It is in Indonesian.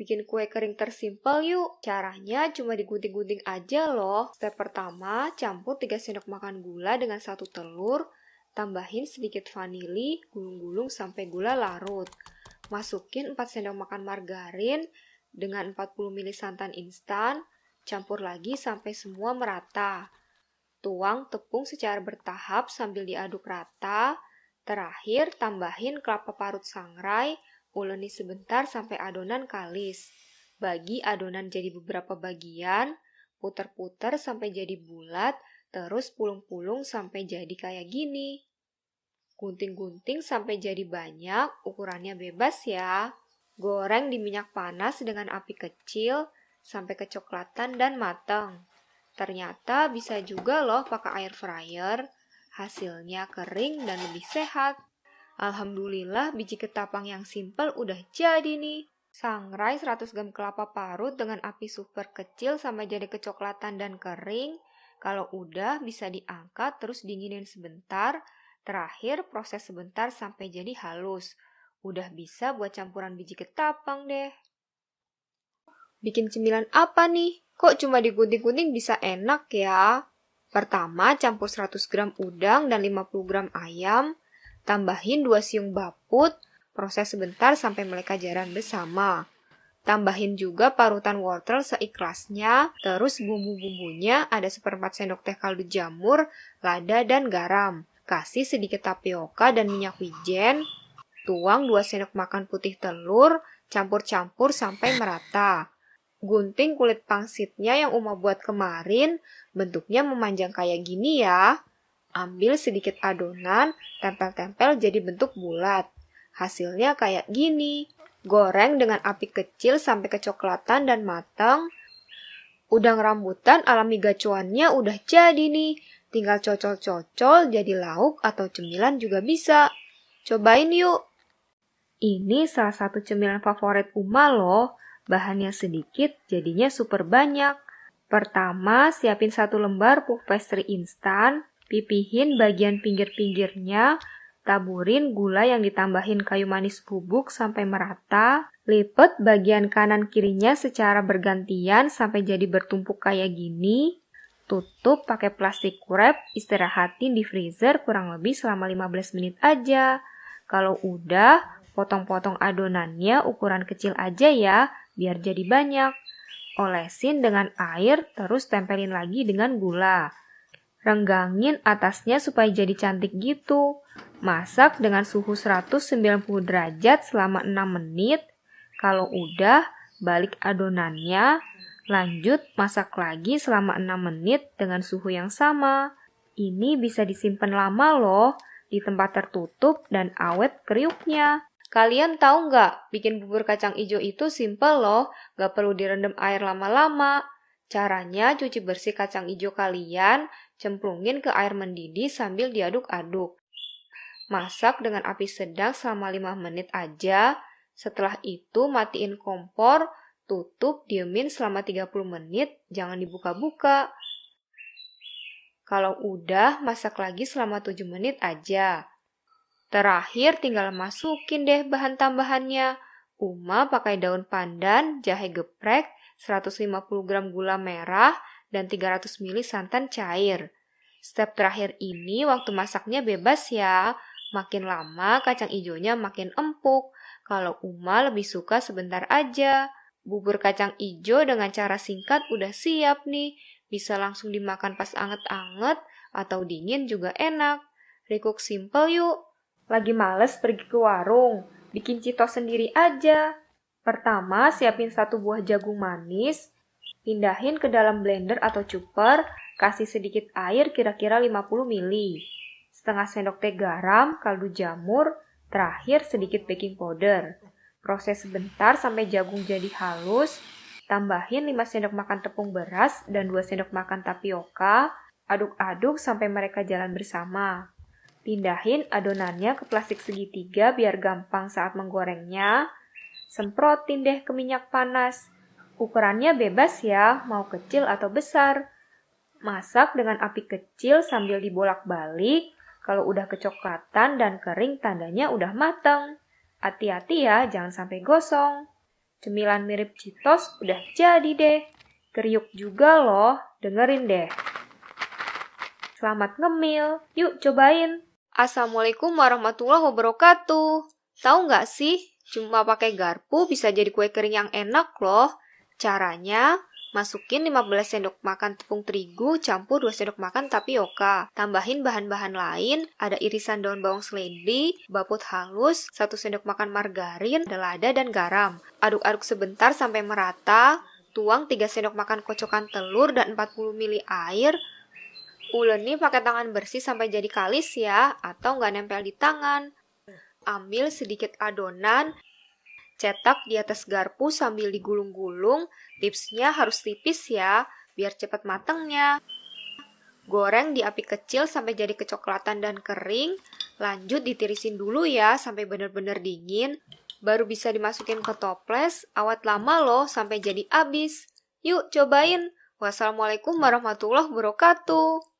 Bikin kue kering tersimpel yuk. Caranya cuma digunting-gunting aja loh. Step pertama, campur 3 sendok makan gula dengan 1 telur. Tambahin sedikit vanili, gulung-gulung sampai gula larut. Masukin 4 sendok makan margarin dengan 40 ml santan instan. Campur lagi sampai semua merata. Tuang tepung secara bertahap sambil diaduk rata. Terakhir, tambahin kelapa parut sangrai. Uleni sebentar sampai adonan kalis. Bagi adonan jadi beberapa bagian, putar-putar sampai jadi bulat, terus pulung-pulung sampai jadi kayak gini. Gunting-gunting sampai jadi banyak, ukurannya bebas ya. Goreng di minyak panas dengan api kecil sampai kecoklatan dan matang. Ternyata bisa juga loh pakai air fryer. Hasilnya kering dan lebih sehat. Alhamdulillah biji ketapang yang simpel udah jadi nih. Sangrai 100 gram kelapa parut dengan api super kecil sampai jadi kecoklatan dan kering. Kalau udah bisa diangkat terus dinginin sebentar. Terakhir proses sebentar sampai jadi halus. Udah bisa buat campuran biji ketapang deh. Bikin cemilan apa nih? Kok cuma digunting-gunting bisa enak ya? Pertama campur 100 gram udang dan 50 gram ayam. Tambahin 2 siung baput, proses sebentar sampai mereka jalan bersama. Tambahin juga parutan wortel seikhlasnya, terus bumbu-bumbunya ada 1/4 sendok teh kaldu jamur, lada, dan garam. Kasih sedikit tapioka dan minyak wijen. Tuang 2 sendok makan putih telur, campur-campur sampai merata. Gunting kulit pangsitnya yang Uma buat kemarin, bentuknya memanjang kayak gini ya. Ambil sedikit adonan, tempel-tempel jadi bentuk bulat. Hasilnya kayak gini. Goreng dengan api kecil sampai kecoklatan dan matang. Udang rambutan alami gacuannya udah jadi nih. Tinggal cocol-cocol jadi lauk atau cemilan juga bisa. Cobain yuk. Ini salah satu cemilan favorit Uma loh. Bahannya sedikit, jadinya super banyak. Pertama, siapin 1 lembar puff pastry instan. Pipihin bagian pinggir-pinggirnya, taburin gula yang ditambahin kayu manis bubuk sampai merata, lipet bagian kanan kirinya secara bergantian sampai jadi bertumpuk kayak gini, tutup pakai plastik wrap, istirahatin di freezer kurang lebih selama 15 menit aja. Kalau udah, potong-potong adonannya ukuran kecil aja ya, biar jadi banyak. Olesin dengan air, terus tempelin lagi dengan gula. Renggangin atasnya supaya jadi cantik gitu. Masak dengan suhu 190 derajat selama 6 menit. Kalau udah, balik adonannya. Lanjut masak lagi selama 6 menit dengan suhu yang sama. Ini bisa disimpan lama loh, di tempat tertutup dan awet kriuknya. Kalian tahu nggak, bikin bubur kacang ijo itu simple loh, nggak perlu direndam air lama-lama. Caranya cuci bersih kacang ijo kalian, cemplungin ke air mendidih sambil diaduk-aduk. Masak dengan api sedang selama 5 menit aja. Setelah itu matiin kompor, tutup, diemin selama 30 menit, jangan dibuka-buka. Kalau udah, masak lagi selama 7 menit aja. Terakhir tinggal masukin deh bahan tambahannya. Uma pakai daun pandan, jahe geprek, 150 gram gula merah, dan 300 ml santan cair. Step terakhir ini waktu masaknya bebas ya. Makin lama kacang ijonya makin empuk. Kalau Uma lebih suka sebentar aja. Bubur kacang ijo dengan cara singkat udah siap nih. Bisa langsung dimakan pas anget-anget atau dingin juga enak. Recook simple yuk. Lagi males pergi ke warung, bikin citos sendiri aja. Pertama, siapin 1 buah jagung manis, pindahin ke dalam blender atau chopper, kasih sedikit air kira-kira 50 ml. Setengah sendok teh garam, kaldu jamur, terakhir sedikit baking powder. Proses sebentar sampai jagung jadi halus, tambahin 5 sendok makan tepung beras dan 2 sendok makan tapioka, aduk-aduk sampai mereka jalan bersama. Pindahin adonannya ke plastik segitiga biar gampang saat menggorengnya. Semprotin deh ke minyak panas. Ukurannya bebas ya, mau kecil atau besar. Masak dengan api kecil sambil dibolak-balik. Kalau udah kecoklatan dan kering tandanya udah matang. Hati-hati ya, jangan sampai gosong. Cemilan mirip Cheetos udah jadi deh. Kriuk juga loh, dengerin deh. Selamat ngemil, yuk cobain. Assalamualaikum warahmatullahi wabarakatuh. Tahu nggak sih, cuma pakai garpu bisa jadi kue kering yang enak loh. Caranya, masukin 15 sendok makan tepung terigu campur 2 sendok makan tapioka. Tambahin bahan-bahan lain, ada irisan daun bawang seledri, baput halus, 1 sendok makan margarin, lada dan garam. Aduk-aduk sebentar sampai merata, tuang 3 sendok makan kocokan telur dan 40 ml air. Uleni pakai tangan bersih sampai jadi kalis ya, atau nggak nempel di tangan. Ambil sedikit adonan, cetak di atas garpu sambil digulung-gulung. Tipsnya harus tipis ya, biar cepat matangnya. Goreng di api kecil sampai jadi kecoklatan dan kering. Lanjut ditirisin dulu ya sampai benar-benar dingin. Baru bisa dimasukin ke toples. Awet lama loh sampai jadi abis. Yuk cobain. Wassalamualaikum warahmatullahi wabarakatuh.